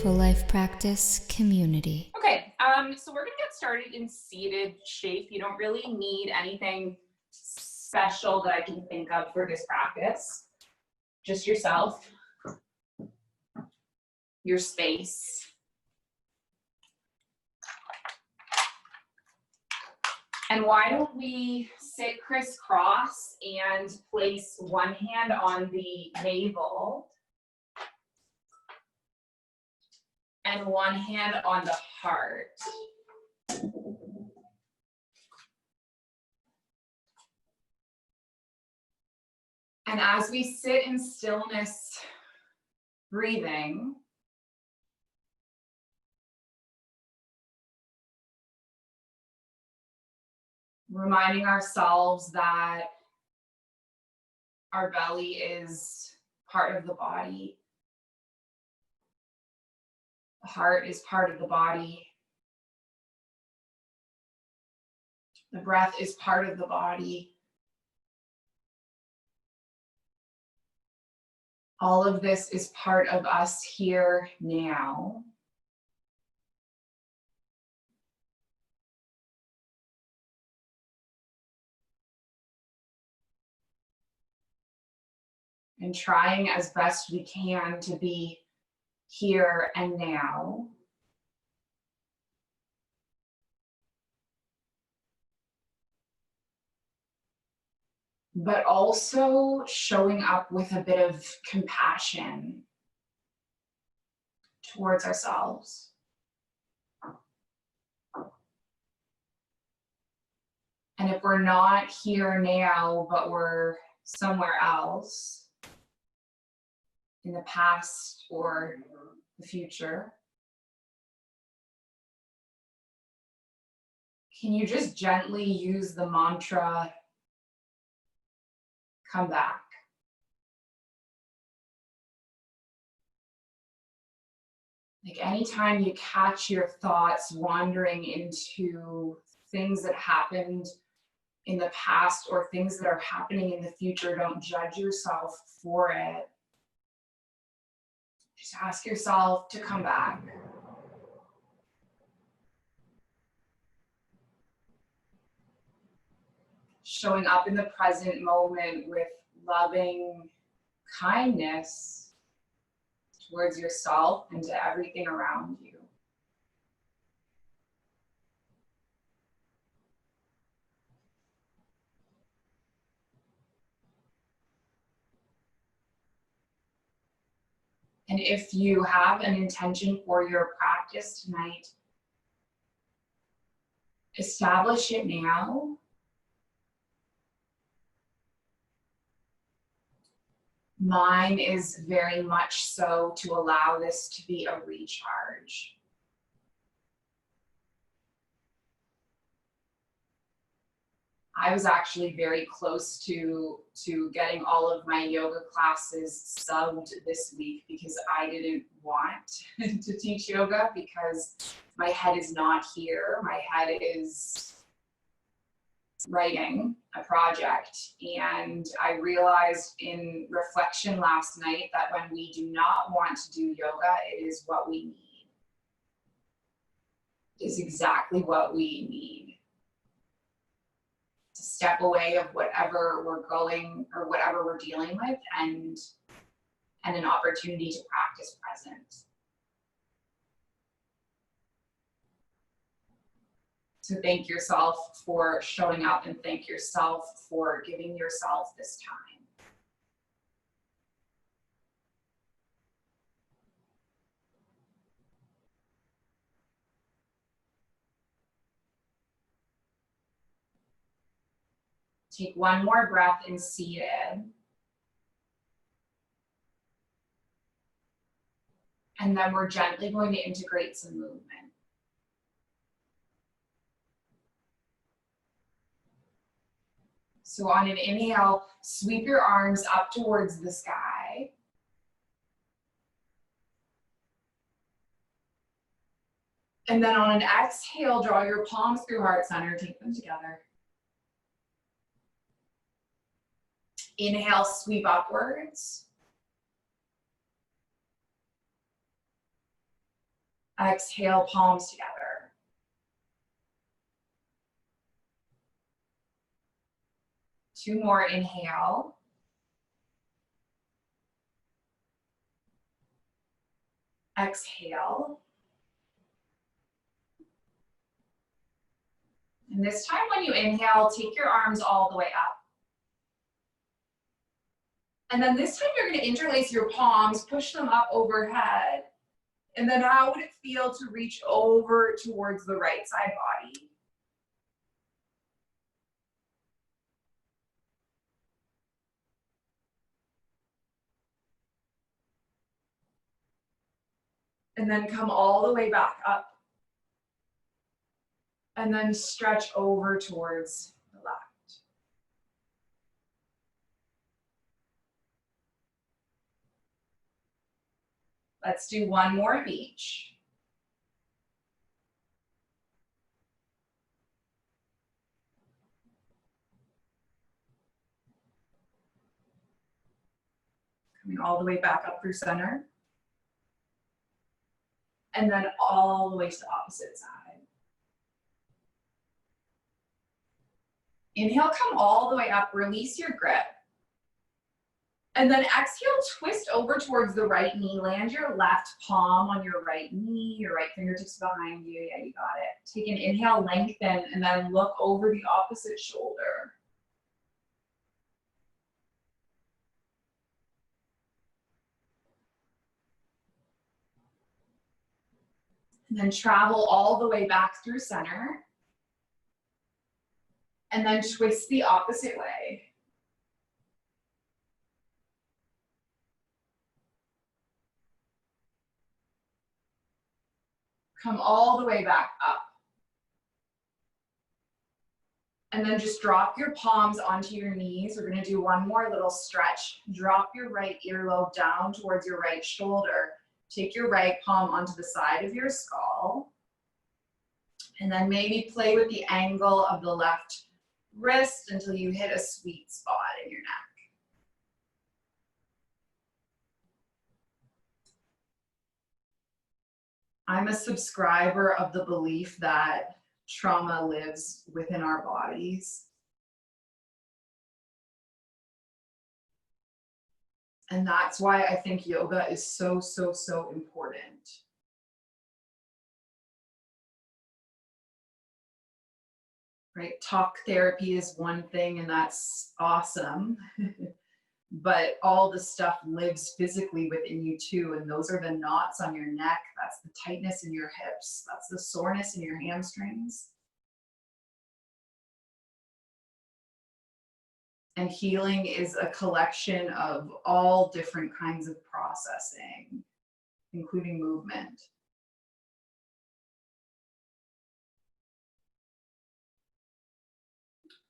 Mindful Life Practice community. Okay, so we're gonna get started in seated shape. You don't really need anything special that I can think of for this practice. Just yourself, your space. And why don't we sit crisscross and place one hand on the navel and one hand on the heart. And as we sit in stillness, breathing, reminding ourselves that our belly is part of the body. The heart is part of the body. The breath is part of the body. All of this is part of us here now. And trying as best we can to be here and now. But also showing up with a bit of compassion towards ourselves. And if we're not here now, but we're somewhere else, in the past or the future, can you just gently use the mantra, come back? Like anytime you catch your thoughts wandering into things that happened in the past or things that are happening in the future, don't judge yourself for it. Just ask yourself to come back. Showing up in the present moment with loving kindness towards yourself and to everything around you. And if you have an intention for your practice tonight, establish it now. Mine is very much so to allow this to be a recharge. I was actually very close to getting all of my yoga classes subbed this week because I didn't want to teach yoga because my head is not here. My head is writing a project. And I realized in reflection last night that when we do not want to do yoga, it is what we need. It is exactly what we need. To step away of whatever we're going or whatever we're dealing with and an opportunity to practice present. So thank yourself for showing up and thank yourself for giving yourself this time. Take one more breath in seated. And then we're gently going to integrate some movement. So on an inhale, sweep your arms up towards the sky. And then on an exhale, draw your palms through heart center, take them together. Inhale, sweep upwards. Exhale, palms together. Two more, inhale. Exhale. And this time when you inhale, take your arms all the way up. And then this time you're going to interlace your palms, push them up overhead. And then how would it feel to reach over towards the right side body? And then come all the way back up. And then stretch over towards the left. Let's do one more of each. Coming all the way back up through center. And then all the way to the opposite side. Inhale, come all the way up, release your grip. And then exhale, twist over towards the right knee. Land your left palm on your right knee, your right fingertips behind you. Yeah, you got it. Take an inhale, lengthen, and then look over the opposite shoulder. And then travel all the way back through center. And then twist the opposite way. Come all the way back up. And then just drop your palms onto your knees. We're gonna do one more little stretch. Drop your right earlobe down towards your right shoulder. Take your right palm onto the side of your skull. And then maybe play with the angle of the left wrist until you hit a sweet spot in your neck. I'm a subscriber of the belief that trauma lives within our bodies. And that's why I think yoga is so, so, so important. Right? Talk therapy is one thing, and that's awesome. But all the stuff lives physically within you too. And those are the knots on your neck. That's the tightness in your hips. That's the soreness in your hamstrings. And healing is a collection of all different kinds of processing, including movement.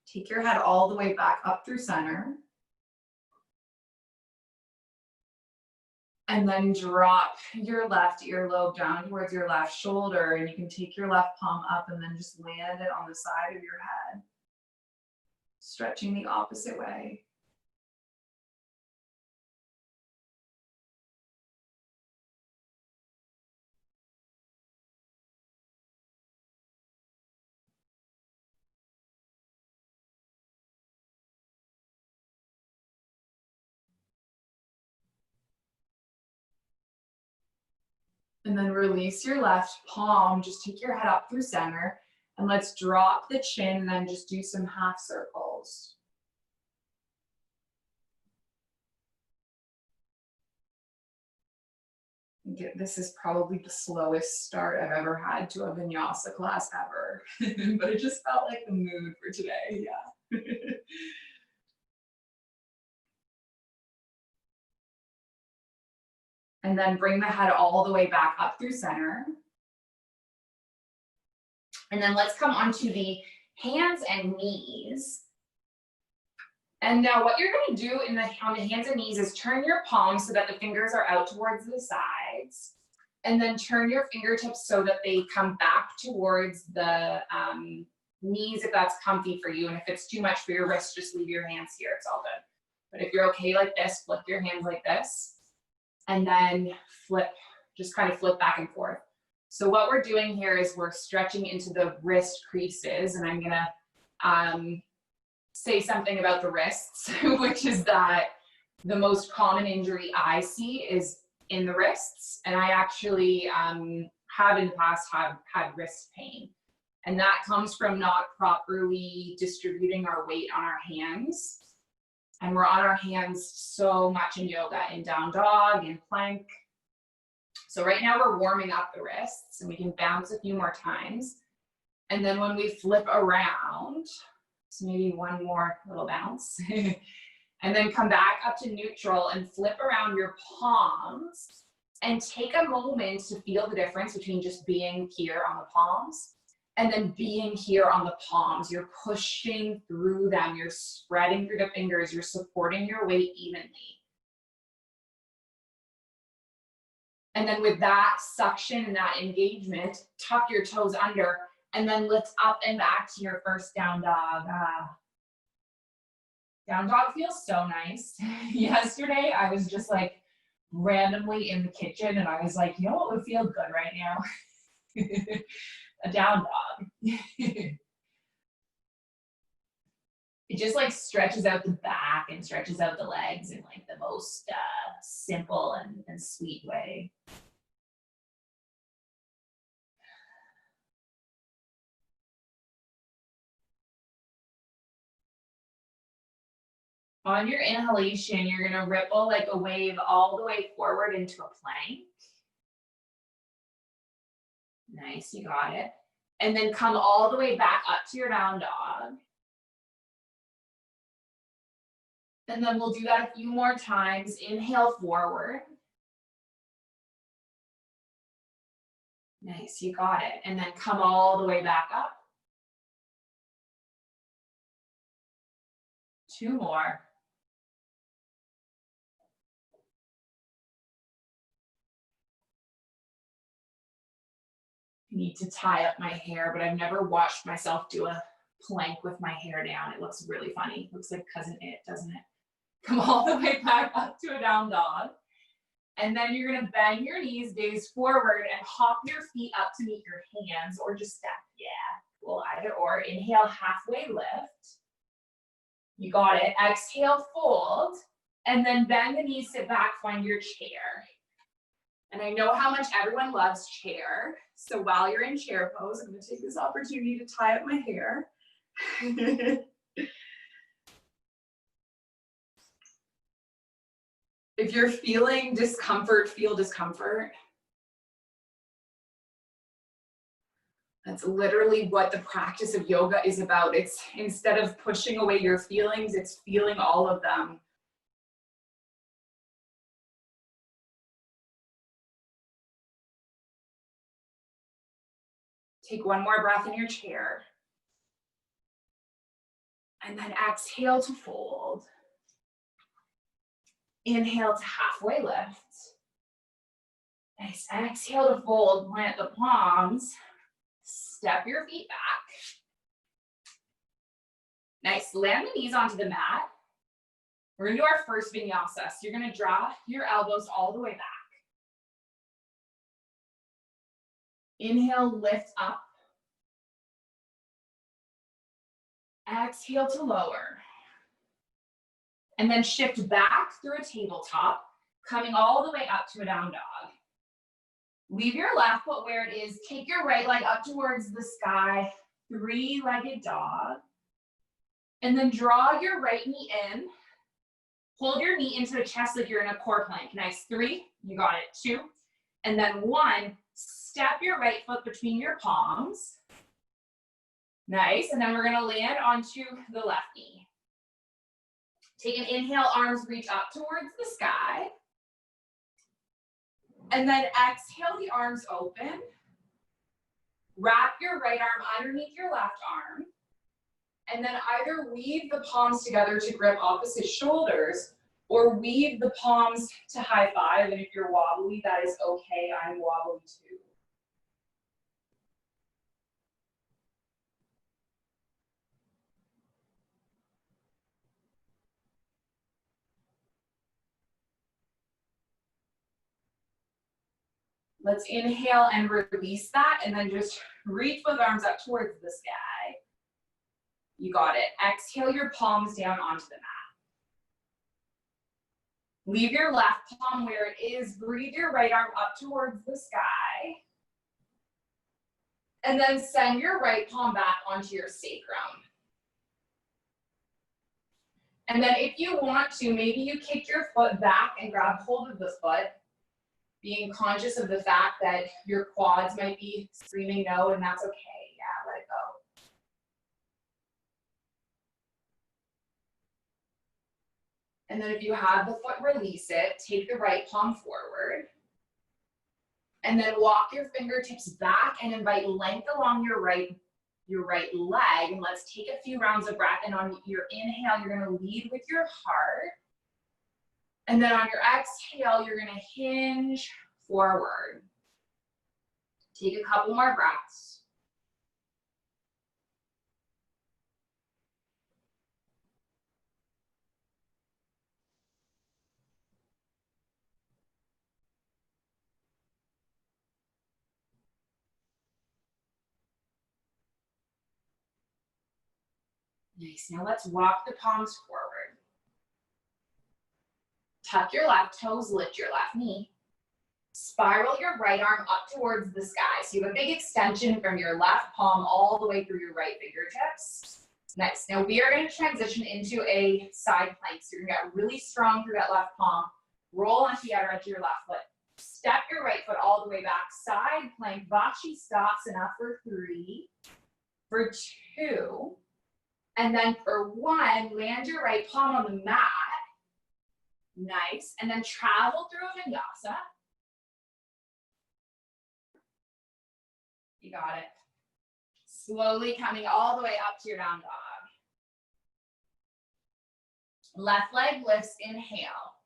Take your head all the way back up through center. And then drop your left earlobe down towards your left shoulder, and you can take your left palm up and then just land it on the side of your head. Stretching the opposite way. And then release your left palm. Just take your head up through center. And let's drop the chin and then just do some half circles. This is probably the slowest start I've ever had to a vinyasa class ever. But it just felt like the mood for today, yeah. And then bring the head all the way back up through center. And then let's come onto the hands and knees. And now what you're going to do on the hands and knees is turn your palms so that the fingers are out towards the sides. And then turn your fingertips so that they come back towards the knees if that's comfy for you. And if it's too much for your wrists, just leave your hands here. It's all good. But if you're okay like this, flip your hands like this. And then flip, just kind of flip back and forth. So what we're doing here is we're stretching into the wrist creases, and I'm gonna say something about the wrists, which is that the most common injury I see is in the wrists. And I actually have in the past had wrist pain. And that comes from not properly distributing our weight on our hands. And we're on our hands so much in yoga, in down dog, in plank. So right now we're warming up the wrists, and we can bounce a few more times. And then when we flip around, so maybe one more little bounce, and then come back up to neutral and flip around your palms and take a moment to feel the difference between just being here on the palms and then being here on the palms. You're pushing through them, you're spreading through the fingers, you're supporting your weight evenly. And then with that suction and that engagement, tuck your toes under and then lift up and back to your first down dog. Down dog feels so nice. Yesterday, I was just like randomly in the kitchen and I was like, you know what would feel good right now? A down dog. It just like stretches out the back and stretches out the legs in like the most simple and sweet way. On your inhalation, you're gonna ripple like a wave all the way forward into a plank. Nice, you got it. And then come all the way back up to your down dog. And then we'll do that a few more times. Inhale forward. Nice, you got it. And then come all the way back up. Two more. I need to tie up my hair, but I've never watched myself do a plank with my hair down. It looks really funny. Looks like Cousin It, doesn't it? Come all the way back up to a down dog. And then you're gonna bend your knees, gaze forward, and hop your feet up to meet your hands, or just step. Yeah, well, either or. Inhale, halfway lift. You got it. Exhale, fold. And then bend the knees, sit back, find your chair. And I know how much everyone loves chair. So while you're in chair pose, I'm gonna take this opportunity to tie up my hair. If you're feeling discomfort, feel discomfort. That's literally what the practice of yoga is about. It's instead of pushing away your feelings, it's feeling all of them. Take one more breath in your chair. And then exhale to fold. Inhale to halfway lift. Nice. Exhale to fold. Plant the palms. Step your feet back. Nice. Land the knees onto the mat. We're going to do our first vinyasa. So you're going to draw your elbows all the way back. Inhale, lift up. Exhale to lower. And then shift back through a tabletop, coming all the way up to a down dog. Leave your left foot where it is. Take your right leg up towards the sky, three-legged dog. And then draw your right knee in. Hold your knee into the chest like you're in a core plank. Nice. 3, you got it. 2, and then 1. Step your right foot between your palms. Nice. And then we're going to land onto the left knee. Take an inhale, arms reach up towards the sky. And then exhale, the arms open. Wrap your right arm underneath your left arm. And then either weave the palms together to grip opposite shoulders, or weave the palms to high five. And if you're wobbly, that is okay. I'm wobbly too. Let's inhale and release that, and then just reach both arms up towards the sky. You got it. Exhale your palms down onto the mat. Leave your left palm where it is. Breathe your right arm up towards the sky. And then send your right palm back onto your sacrum. And then if you want to, maybe you kick your foot back and grab hold of the foot, being conscious of the fact that your quads might be screaming no, and that's okay. Yeah, let it go. And then if you have the foot, release it. Take the right palm forward. And then walk your fingertips back and invite length along your right leg. And let's take a few rounds of breath. And on your inhale, you're going to lead with your heart. And then on your exhale, you're going to hinge forward. Take a couple more breaths. Nice. Now let's walk the palms forward. Tuck your left toes, lift your left knee. Spiral your right arm up towards the sky. So you have a big extension from your left palm all the way through your right fingertips. Nice. Now we are going to transition into a side plank. So you're going to get really strong through that left palm. Roll onto the outer edge of your left foot. Step your right foot all the way back. Side plank. Vashisthasana for 3, for 2. And then for 1, land your right palm on the mat. Nice. And then travel through a vinyasa. You got it. Slowly coming all the way up to your down dog. Left leg lifts, inhale.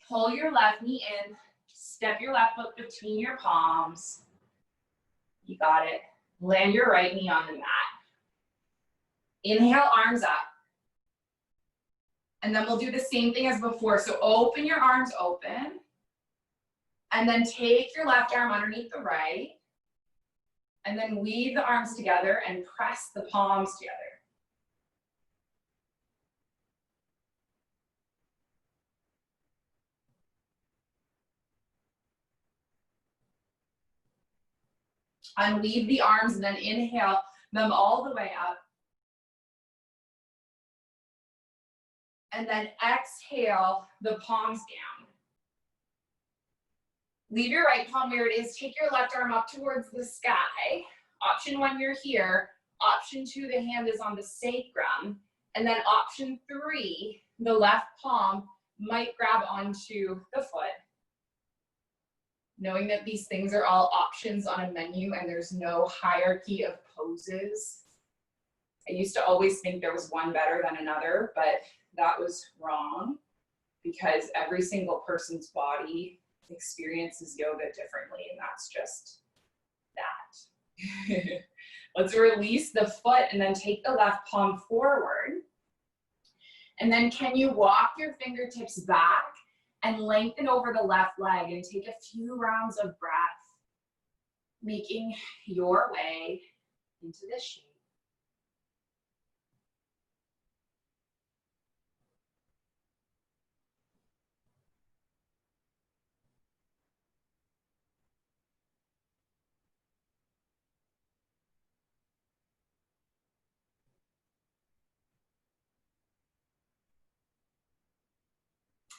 Pull your left knee in. Step your left foot between your palms. You got it. Land your right knee on the mat. Inhale, arms up. And then we'll do the same thing as before. So open your arms open. And then take your left arm underneath the right. And then weave the arms together and press the palms together. Unweave the arms and then inhale them all the way up. And then exhale the palms down. Leave your right palm where it is. Take your left arm up towards the sky. Option 1, you're here. Option 2, the hand is on the sacrum. And then option 3, the left palm might grab onto the foot. Knowing that these things are all options on a menu and there's no hierarchy of poses. I used to always think there was one better than another, but that was wrong because every single person's body experiences yoga differently, and that's just that. Let's release the foot and then take the left palm forward. And then can you walk your fingertips back and lengthen over the left leg and take a few rounds of breath, making your way into this shape.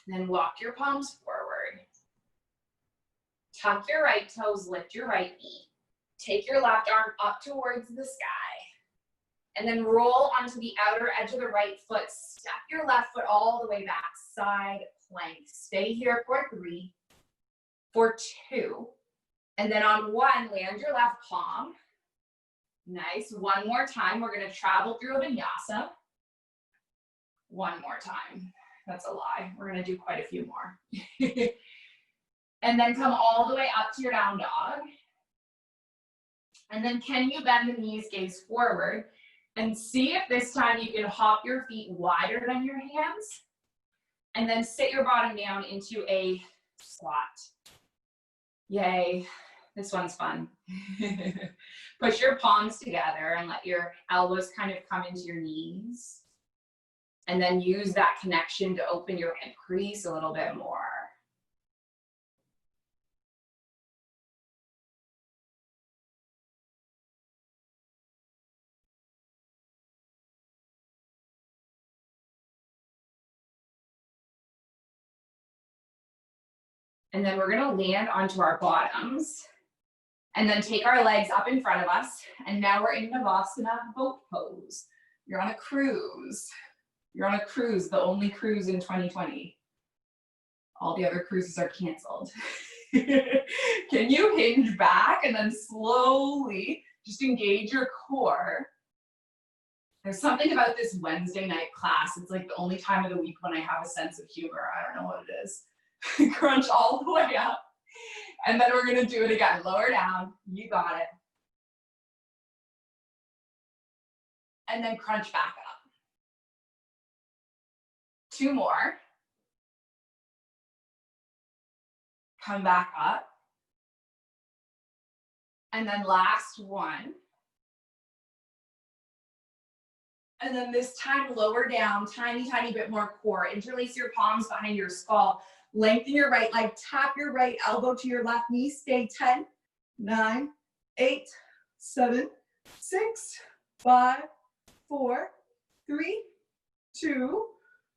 Then walk your palms forward. Tuck your right toes, lift your right knee. Take your left arm up towards the sky. And then roll onto the outer edge of the right foot. Step your left foot all the way back, side plank. Stay here for 3, for 2. And then on 1, land your left palm. Nice. 1 more time. We're going to travel through a vinyasa. 1 more time. That's a lie. We're going to do quite a few more. And then come all the way up to your down dog. And then can you bend the knees, gaze forward, and see if this time you can hop your feet wider than your hands. And then sit your bottom down into a squat. Yay, this one's fun. Push your palms together and let your elbows kind of come into your knees. And then use that connection to open your hip crease a little bit more. And then we're gonna land onto our bottoms and then take our legs up in front of us. And now we're in Navasana boat pose. You're on a cruise. You're on a cruise, the only cruise in 2020. All the other cruises are canceled. Can you hinge back and then slowly just engage your core? There's something about this Wednesday night class. It's like the only time of the week when I have a sense of humor. I don't know what it is. Crunch all the way up. And then we're gonna do it again. Lower down, you got it. And then crunch back up. 2 more. Come back up. And then last one. And then this time lower down, tiny, tiny bit more core. Interlace your palms behind your skull. Lengthen your right leg, tap your right elbow to your left knee. Stay 10, 9, 8, 7, 6, 5, 4, 3, 2,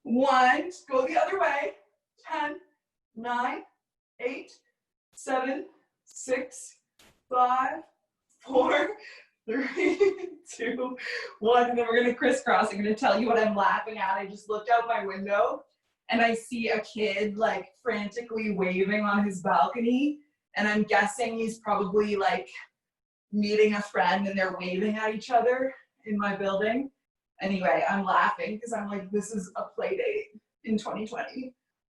1. Go the other way. 10, 9, 8, 7, 6, 5, 4, 3, 2, 1. And then we're gonna crisscross. I'm gonna tell you what I'm laughing at. I just looked out my window and I see a kid like frantically waving on his balcony. And I'm guessing he's probably like meeting a friend and they're waving at each other in my building. Anyway, I'm laughing because I'm like, this is a play date in 2020.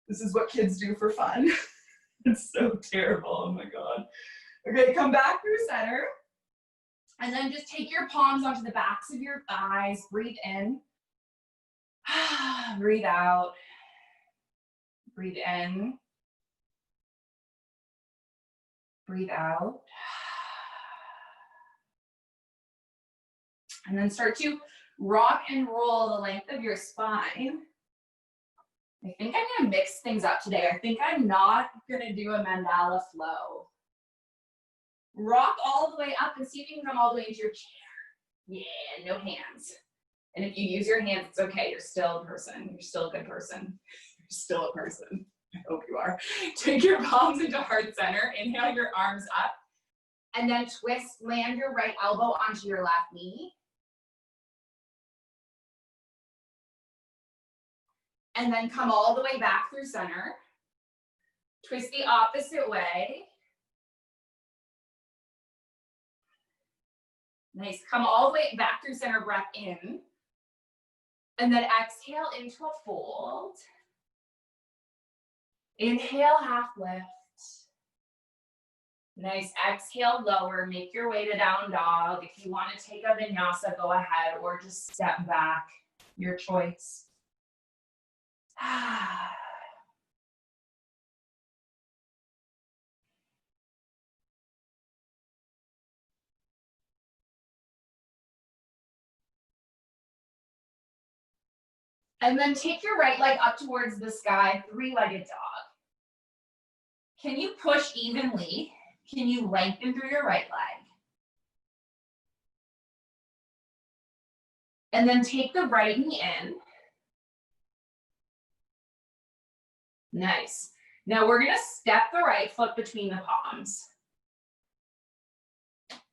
This is what kids do for fun. It's so terrible, oh my God. Okay, come back through center. And then just take your palms onto the backs of your thighs. Breathe in. Breathe out. Breathe in. Breathe out. And then start to rock and roll the length of your spine. I think I'm gonna mix things up today. I think I'm not gonna do a mandala flow. Rock all the way up and see if you can come all the way into your chair. Yeah, no hands. And if you use your hands, it's okay. You're still a person. You're still a good person. You're still a person. I hope you are. Take your palms into heart center. Inhale your arms up. And then twist, land your right elbow onto your left knee. And then come all the way back through center. Twist the opposite way. Nice. Come all the way back through center, breath in. And then exhale into a fold. Inhale, half lift. Nice. Exhale, lower. Make your way to down dog. If you want to take a vinyasa, go ahead, or just step back. Your choice. And then take your right leg up towards the sky, 3-legged dog. Can you push evenly? Can you lengthen through your right leg? And then take the right knee in. Nice. Now we're gonna step the right foot between the palms.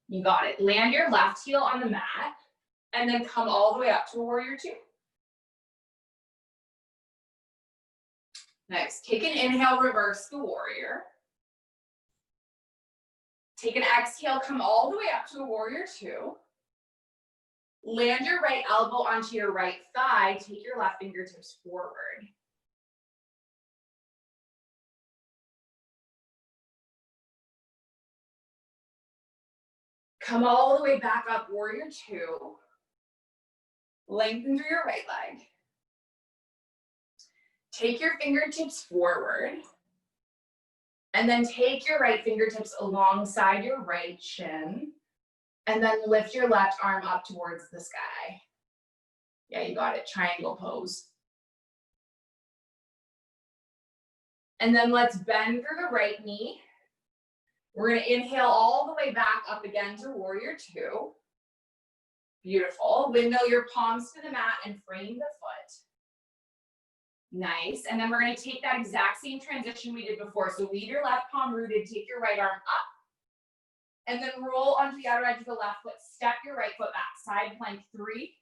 You got it. Land your left heel on the mat and then come all the way up to a warrior 2. Nice. Take an inhale, reverse the warrior. Take an exhale, come all the way up to a warrior 2. Land your right elbow onto your right thigh. Take your left fingertips forward. Come all the way back up, warrior 2. Lengthen through your right leg. Take your fingertips forward. And then take your right fingertips alongside your right shin. And then lift your left arm up towards the sky. Yeah, you got it. Triangle pose. And then let's bend through the right knee. We're going to inhale all the way back up again to warrior two. Beautiful. Windmill your palms to the mat and frame the foot. Nice. And then we're going to take that exact same transition we did before. So leave your left palm rooted, take your right arm up, and then roll onto the outer edge of the left foot. Step your right foot back. Side plank, 3,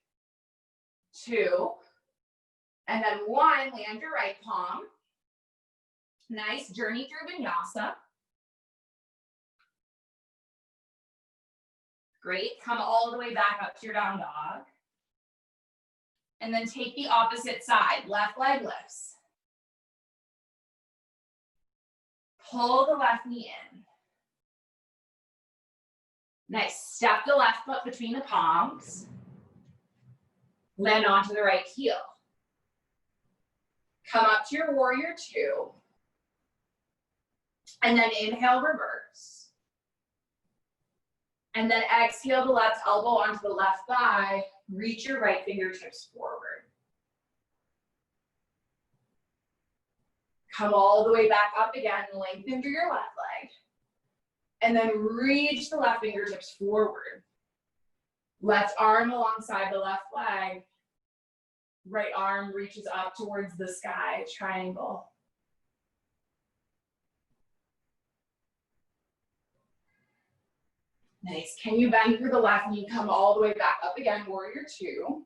2, and then 1. Land your right palm. Nice. Journey through Vinyasa. Great. Come all the way back up to your down dog. And then take the opposite side. Left leg lifts. Pull the left knee in. Nice. Step the left foot between the palms. Land onto the right heel. Come up to your warrior two. And then inhale, reverse. And then exhale the left elbow onto the left thigh. Reach your right fingertips forward. Come all the way back up again. Lengthen through your left leg. And then reach the left fingertips forward. Left arm alongside the left leg. Right arm reaches up towards the sky, triangle. Nice. Can you bend through the left knee? Come all the way back up again, warrior two.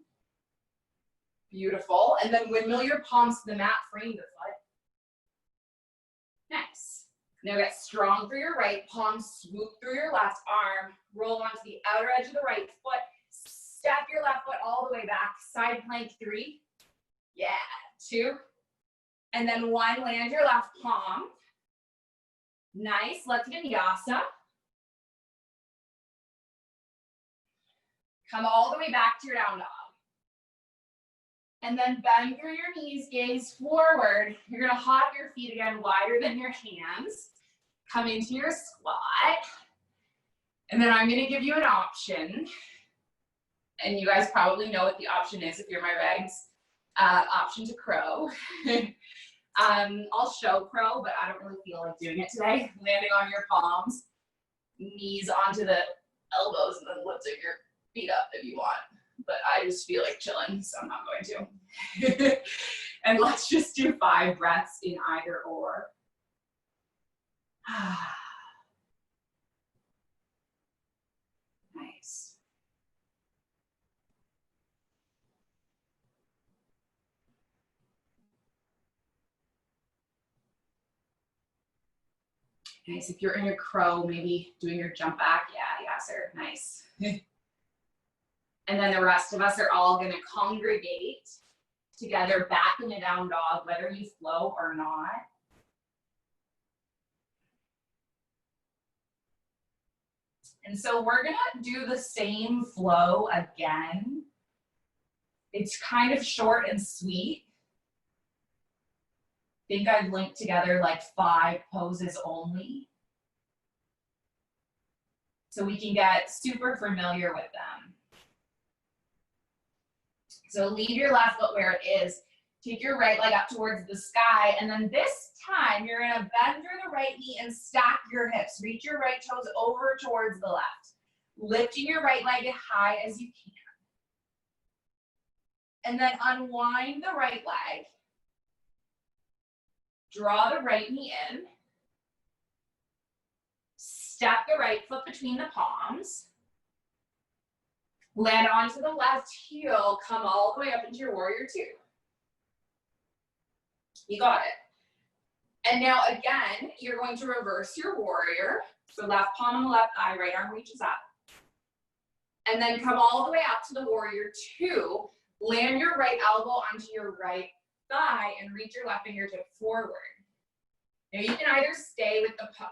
Beautiful. And then windmill your palms to the mat, frame the foot. Nice. Now get strong through your right, palm swoop through your left arm, roll onto the outer edge of the right foot, step your left foot all the way back, side plank 3, yeah, 2, and then 1, land your left palm. Nice, let's Vinyasa. Come all the way back to your down dog. And then bend through your knees, gaze forward. You're gonna hop your feet again wider than your hands. Come into your squat. And then I'm gonna give you an option. And you guys probably know what the option is if you're my regs. Option to crow. I'll show crow, but I don't really feel like doing it today. Landing on your palms, knees onto the elbows, and then lifting your feet up if you want. But I just feel like chilling, so I'm not going to. And let's just do 5 breaths in either or. Nice. Nice. If you're in your crow, maybe doing your jump back. Yeah, sir. Nice. And then the rest of us are all going to congregate together back in a down dog, whether you flow or not. And so we're going to do the same flow again. It's kind of short and sweet. I think I've linked together like 5 poses only, so we can get super familiar with them. So leave your left foot where it is. Take your right leg up towards the sky. And then this time, you're going to bend through the right knee and stack your hips. Reach your right toes over towards the left. Lifting your right leg as high as you can. And then unwind the right leg. Draw the right knee in. Step the right foot between the palms. Land onto the left heel, come all the way up into your warrior two. You got it. And now again, you're going to reverse your warrior. So left palm on the left thigh, right arm reaches up. And then come all the way up to the warrior two. Land your right elbow onto your right thigh and reach your left fingertip forward. Now you can either stay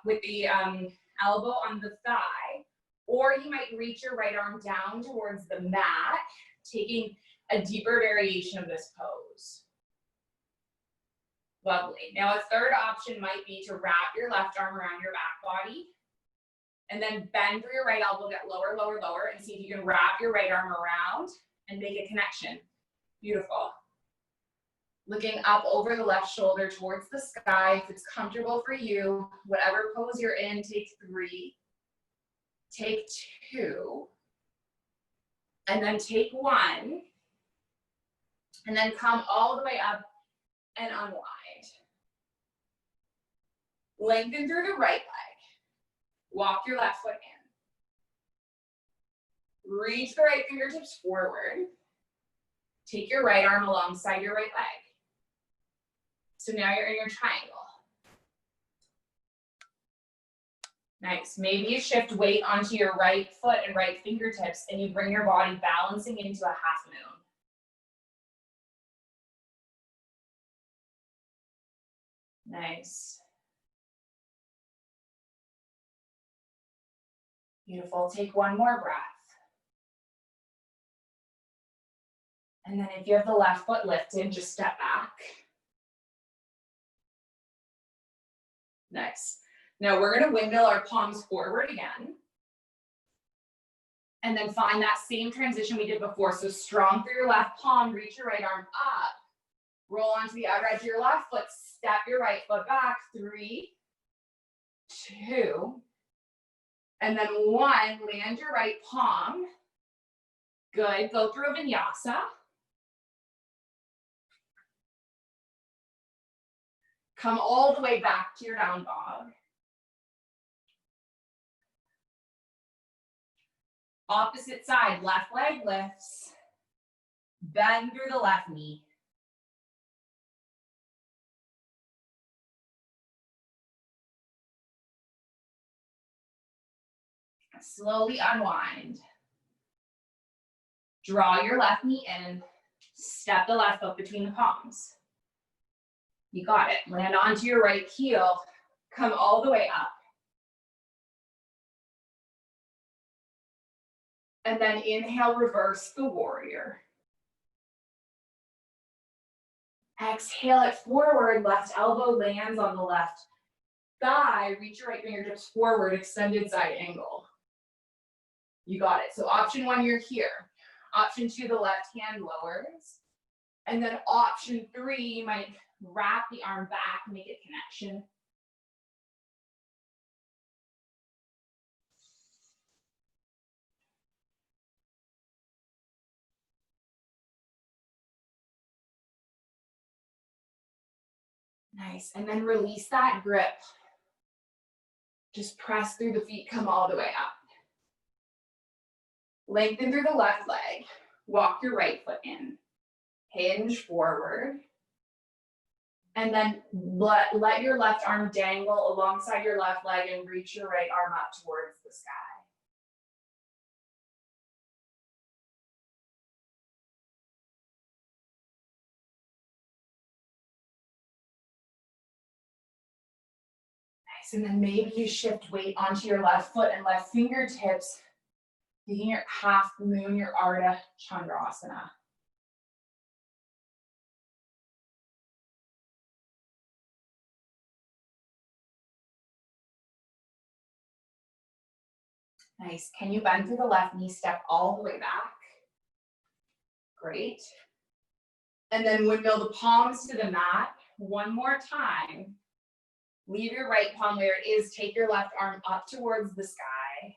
with the elbow on the thigh, or you might reach your right arm down towards the mat, taking a deeper variation of this pose. Lovely. Now a third option might be to wrap your left arm around your back body and then bend through your right elbow, get lower, lower, lower, and see if you can wrap your right arm around and make a connection. Beautiful. Looking up over the left shoulder towards the sky. If it's comfortable for you, whatever pose you're in, take 3, take 2, and then take 1, and then come all the way up and unwind. Lengthen through the right leg. Walk your left foot in. Reach the right fingertips forward. Take your right arm alongside your right leg. So now you're in your triangle. Nice. Maybe you shift weight onto your right foot and right fingertips and you bring your body balancing into a half moon. Nice. Beautiful. Take one more breath. And then if you have the left foot lifted, just step back. Nice. Now we're going to windmill our palms forward again. And then find that same transition we did before. So strong through your left palm, reach your right arm up. Roll onto the outer edge of your left foot, step your right foot back. 3, 2, and then 1, land your right palm. Good, go through a vinyasa. Come all the way back to your down dog. Opposite side, left leg lifts. Bend through the left knee. Slowly unwind. Draw your left knee in. Step the left foot between the palms. You got it. Land onto your right heel. Come all the way up. And then inhale, reverse the warrior. Exhale it forward. Left elbow lands on the left thigh. Reach your right fingertips forward, extended side angle. You got it. So option 1, you're here. Option 2, the left hand lowers. And then option 3, you might wrap the arm back, make a connection. Nice. And then release that grip. Just press through the feet, come all the way up. Lengthen through the left leg. Walk your right foot in. Hinge forward. And then let your left arm dangle alongside your left leg and reach your right arm up towards the sky. Nice. And then maybe you shift weight onto your left foot and left fingertips. Taking your half moon, your Ardha Chandrasana. Nice. Can you bend through the left knee, step all the way back? Great. And then windmill the palms to the mat. One more time. Leave your right palm where it is. Take your left arm up towards the sky.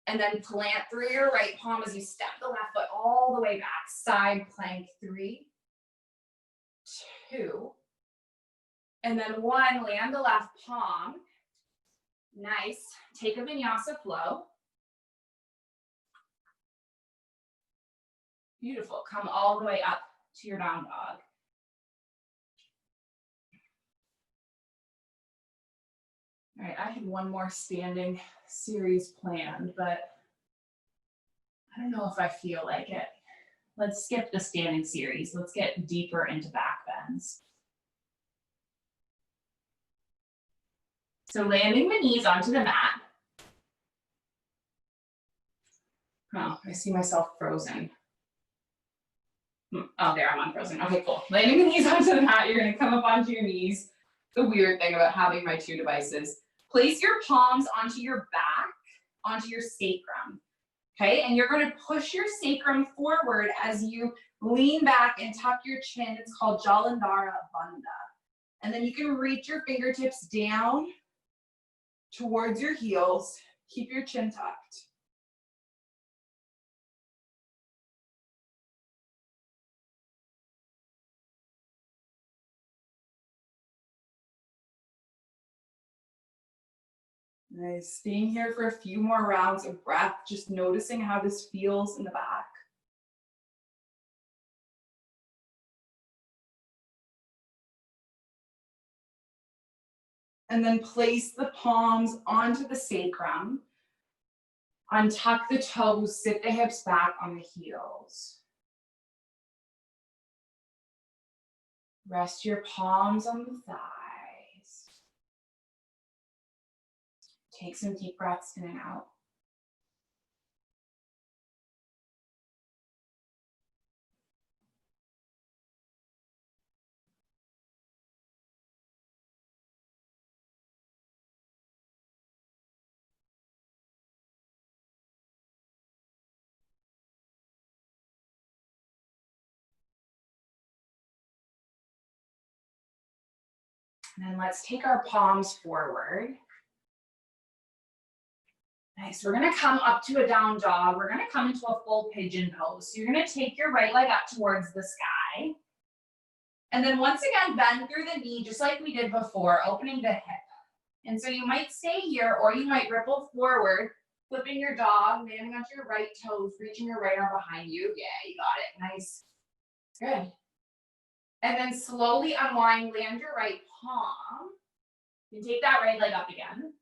And then plant through your right palm as you step the left foot all the way back. Side plank. 3, 2, and then 1. Land the left palm. Nice. Take a Vinyasa Flow. Beautiful. Come all the way up to your down dog. All right, I had one more standing series planned, but I don't know if I feel like it. Let's skip the standing series. Let's get deeper into back bends. So landing the knees onto the mat. Oh, I see myself frozen. Oh, there, I'm unfrozen. Okay, cool. Landing the knees onto the mat, you're gonna come up onto your knees. The weird thing about having my two devices. Place your palms onto your back, onto your sacrum, okay? And you're gonna push your sacrum forward as you lean back and tuck your chin. It's called Jalandhara Bandha. And then you can reach your fingertips down towards your heels. Keep your chin tucked. Nice. Staying here for a few more rounds of breath, just noticing how this feels in the back. And then place the palms onto the sacrum. Untuck the toes, sit the hips back on the heels. Rest your palms on the thighs. Take some deep breaths in and out. And then let's take our palms forward. Nice, we're gonna come up to a down dog. We're gonna come into a full pigeon pose. So you're gonna take your right leg up towards the sky. And then once again, bend through the knee, just like we did before, opening the hip. And so you might stay here, or you might ripple forward, flipping your dog, landing onto your right toes, reaching your right arm behind you. Yeah, you got it, nice, good. And then slowly unwind, land your right palm. You can take that right leg up again.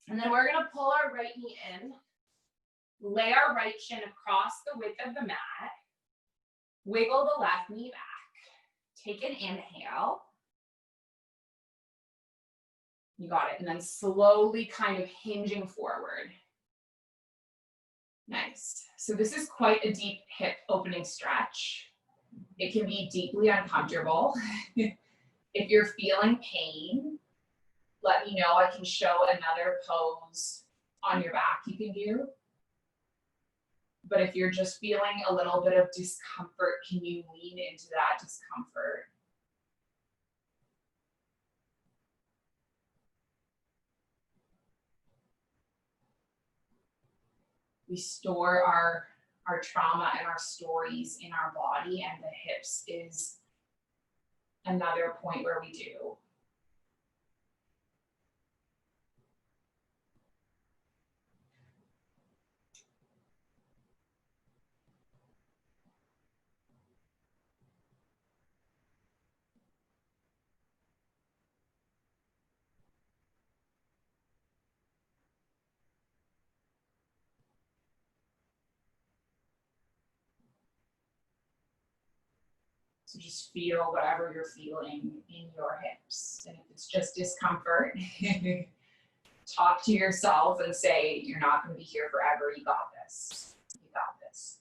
And then we're gonna pull our right knee in, lay our right shin across the width of the mat, wiggle the left knee back. Take an inhale. You got it. And then slowly kind of hinging forward. Nice. So this is quite a deep hip opening stretch. It can be deeply uncomfortable. If you're feeling pain, let me know. I can show another pose on your back you can do. But if you're just feeling a little bit of discomfort, can you lean into that discomfort? We store our trauma and our stories in our body, and the hips is another point where we do. So just feel whatever you're feeling in your hips. And if it's just discomfort, talk to yourself and say, you're not going to be here forever. You got this. You got this.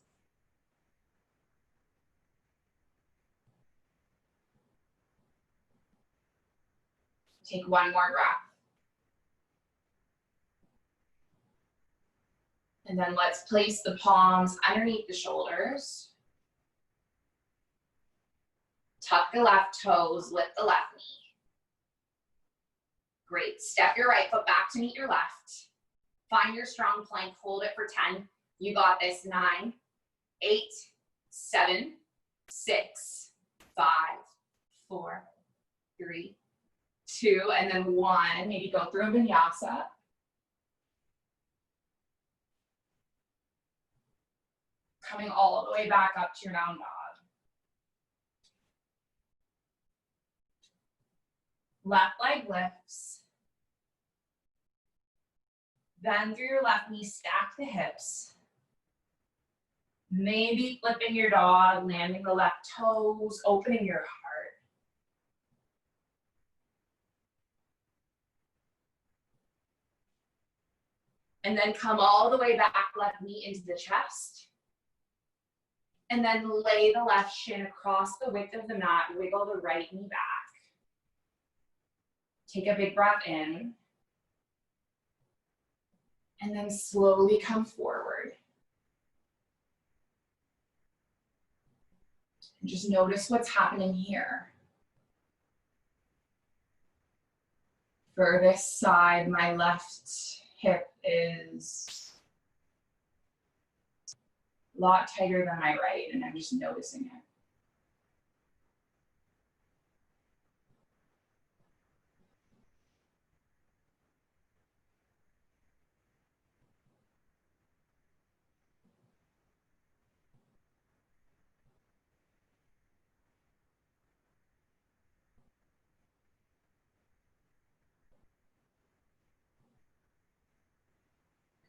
Take one more breath. And then let's place the palms underneath the shoulders. Tuck the left toes, lift the left knee. Great. Step your right foot back to meet your left. Find your strong plank. Hold it for 10. You got this. 9, 8, 7, 6, 5, 4, 3, 2, and then 1. Maybe go through a vinyasa. Coming all the way back up to your down dog. Left leg lifts. Then through your left knee, stack the hips. Maybe flipping your dog, landing the left toes, opening your heart. And then come all the way back, left knee into the chest. And then lay the left shin across the width of the mat, wiggle the right knee back. Take a big breath in. And then slowly come forward. And just notice what's happening here. For this side, my left hip is a lot tighter than my right, and I'm just noticing it.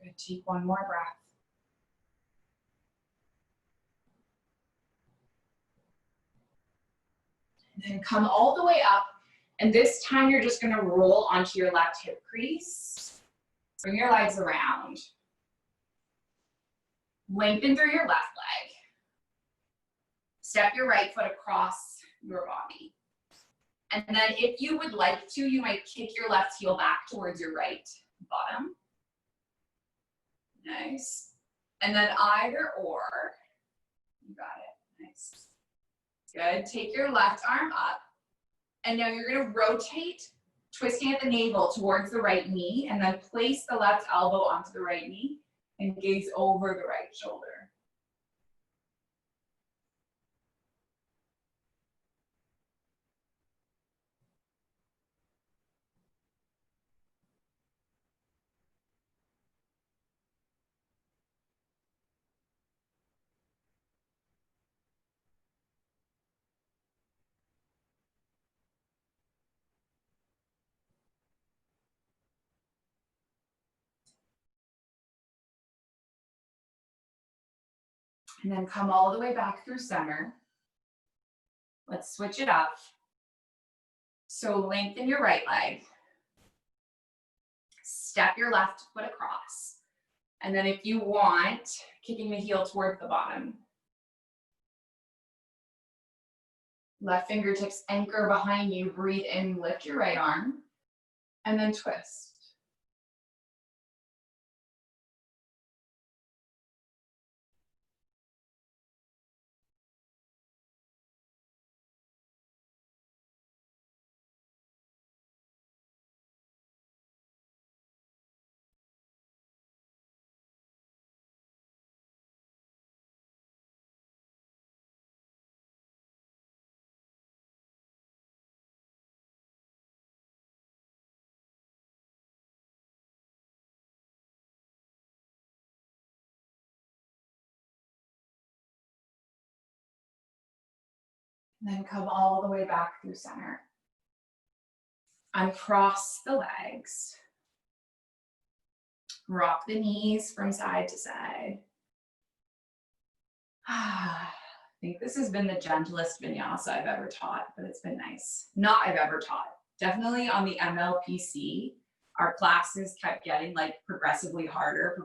Good, take one more breath. And then come all the way up. And this time you're just gonna roll onto your left hip crease. Bring your legs around. Lengthen through your left leg. Step your right foot across your body. And then if you would like to, you might kick your left heel back towards your right bottom. Nice. And then either or. You got it. Nice. Good. Take your left arm up. And now you're going to rotate, twisting at the navel towards the right knee, and then place the left elbow onto the right knee and gaze over the right shoulder. And then come all the way back through center. Let's switch it up. So lengthen your right leg. Step your left foot across. And then if you want, kicking the heel toward the bottom. Left fingertips anchor behind you. Breathe in, lift your right arm, and then twist. And then come all the way back through center. Uncross the legs. Rock the knees from side to side. I think this has been the gentlest vinyasa I've ever taught, but it's been nice. Not I've ever taught. Definitely on the MLPC, our classes kept getting like progressively harder,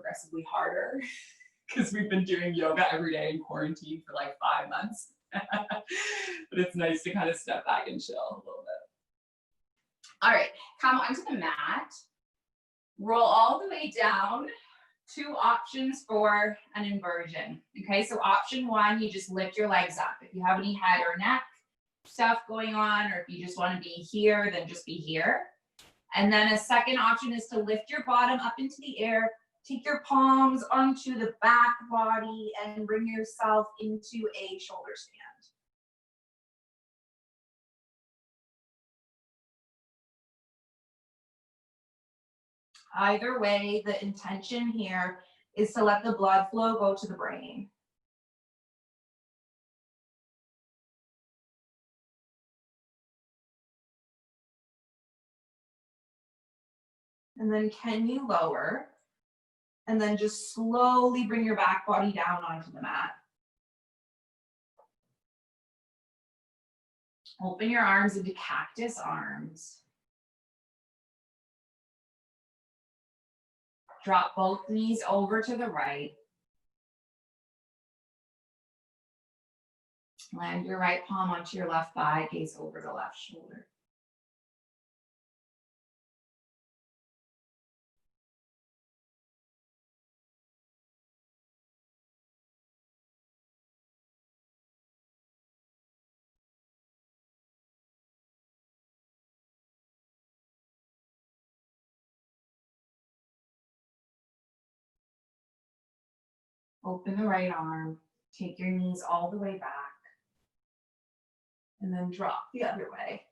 because we've been doing yoga every day in quarantine for like 5 months. But it's nice to kind of step back and chill a little bit. All right, come onto the mat. Roll all the way down. 2 options for an inversion. Okay, so option 1, you just lift your legs up. If you have any head or neck stuff going on, or if you just want to be here, then just be here. And then a second option is to lift your bottom up into the air, take your palms onto the back body, and bring yourself into a shoulder stand. Either way, the intention here is to let the blood flow go to the brain. And then can you lower? And then just slowly bring your back body down onto the mat. Open your arms into cactus arms. Drop both knees over to the right. Land your right palm onto your left thigh, gaze over the left shoulder. Open the right arm, take your knees all the way back, and then drop the other way.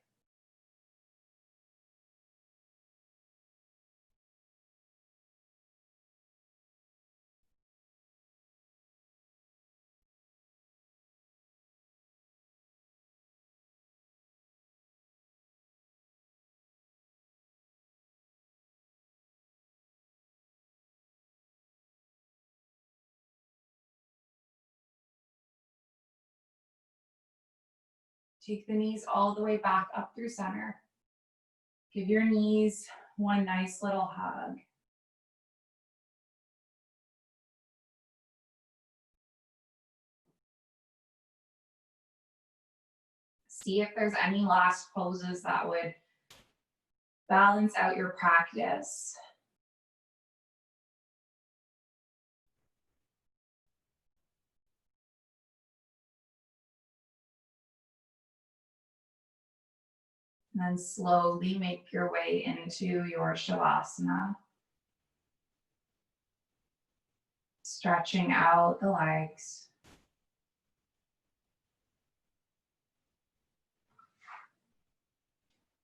Take the knees all the way back up through center. Give your knees one nice little hug. See if there's any last poses that would balance out your practice. And then slowly make your way into your Shavasana. Stretching out the legs.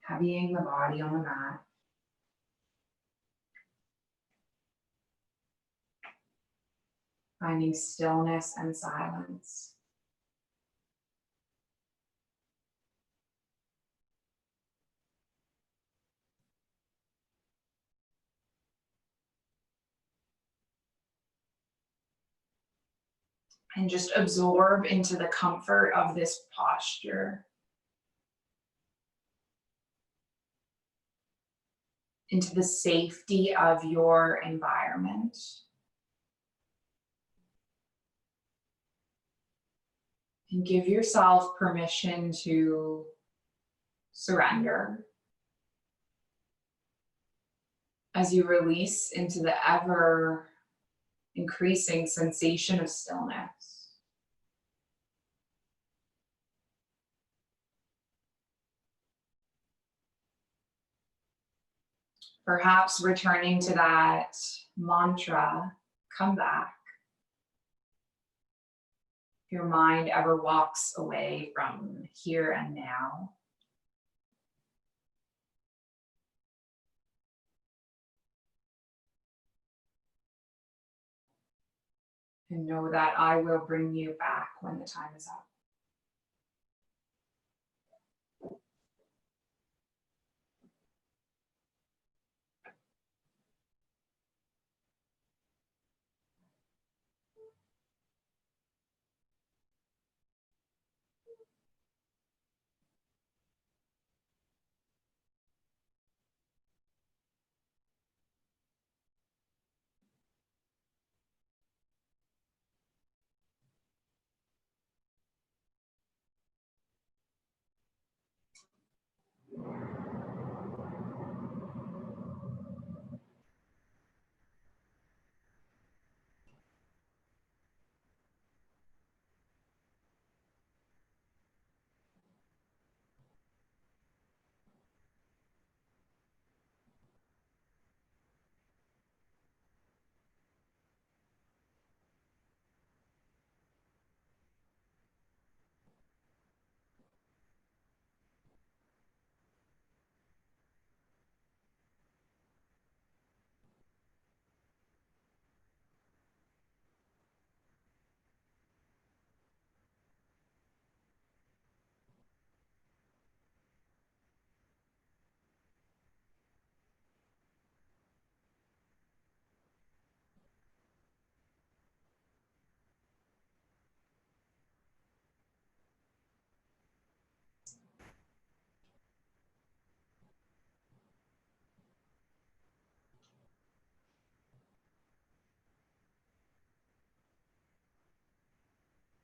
Heavying the body on the mat. Finding stillness and silence. And just absorb into the comfort of this posture. Into the safety of your environment. And give yourself permission to surrender as you release into the ever increasing sensation of stillness. Perhaps returning to that mantra, come back. If your mind ever walks away from here and now. And know that I will bring you back when the time is up.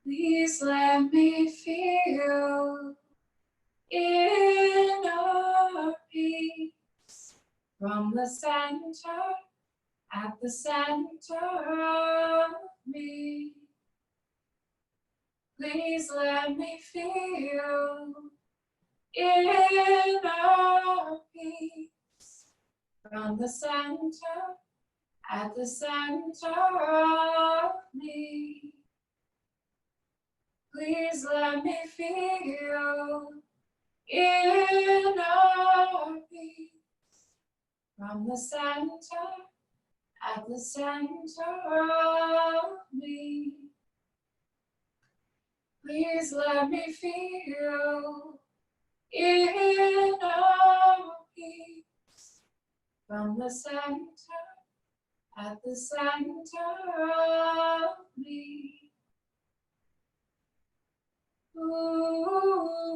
Please let me feel inner peace from the center, at the center of me. Please let me feel inner peace from the center, at the center of me. Please let me feel inner peace from the center, at the center of me. Please let me feel inner peace from the center, at the center of me. Ooh, ooh,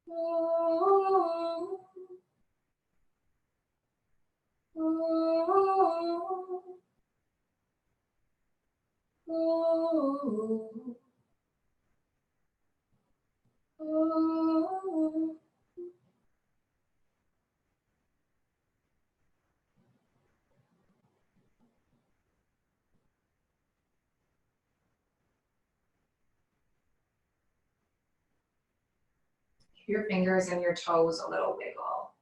ooh, ooh, ooh. Give your fingers and your toes a little wiggle.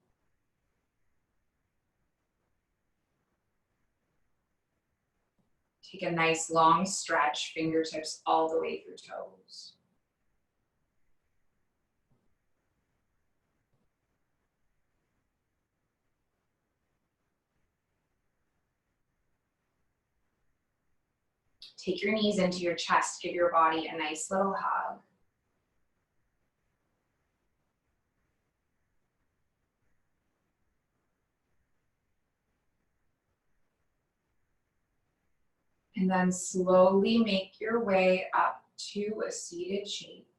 Take a nice long stretch, fingertips all the way through toes. Take your knees into your chest, give your body a nice little hug. And then slowly make your way up to a seated shape.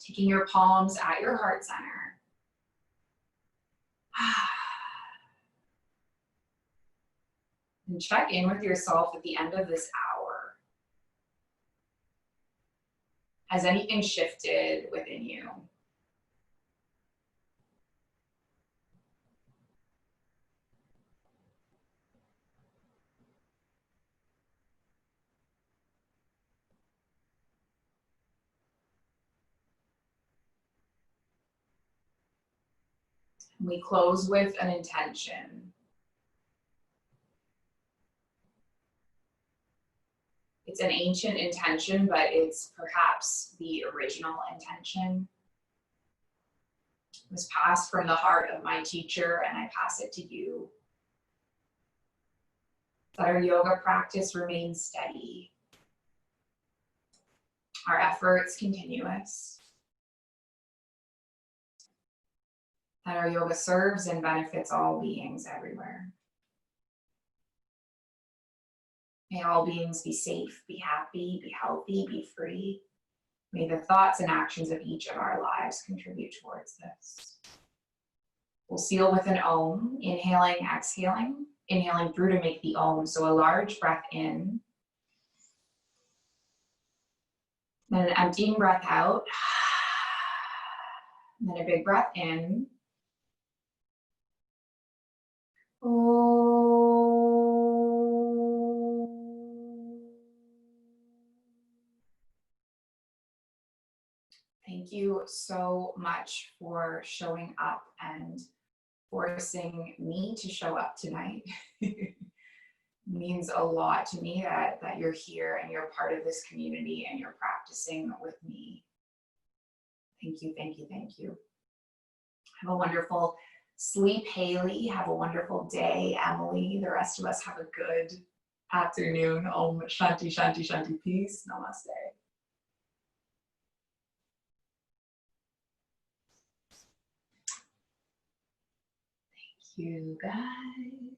Taking your palms at your heart center. And check in with yourself at the end of this hour. Has anything shifted within you? We close with an intention. It's an ancient intention, but it's perhaps the original intention. It was passed from the heart of my teacher, and I pass it to you. That our yoga practice remains steady. Our efforts continuous. That our yoga serves and benefits all beings everywhere. May all beings be safe, be happy, be healthy, be free. May the thoughts and actions of each of our lives contribute towards this. We'll seal with an Om, inhaling, exhaling. Inhaling through to make the Om, so a large breath in. Then an emptying breath out. And then a big breath in. Thank you so much for showing up and forcing me to show up tonight. Means a lot to me that you're here and you're part of this community and you're practicing with me. Thank you, thank you, thank you. Have a wonderful sleep, Haley. Have a wonderful day, Emily. The rest of us have a good afternoon. Om Shanti, Shanti, Shanti. Peace. Namaste. Thank you, guys.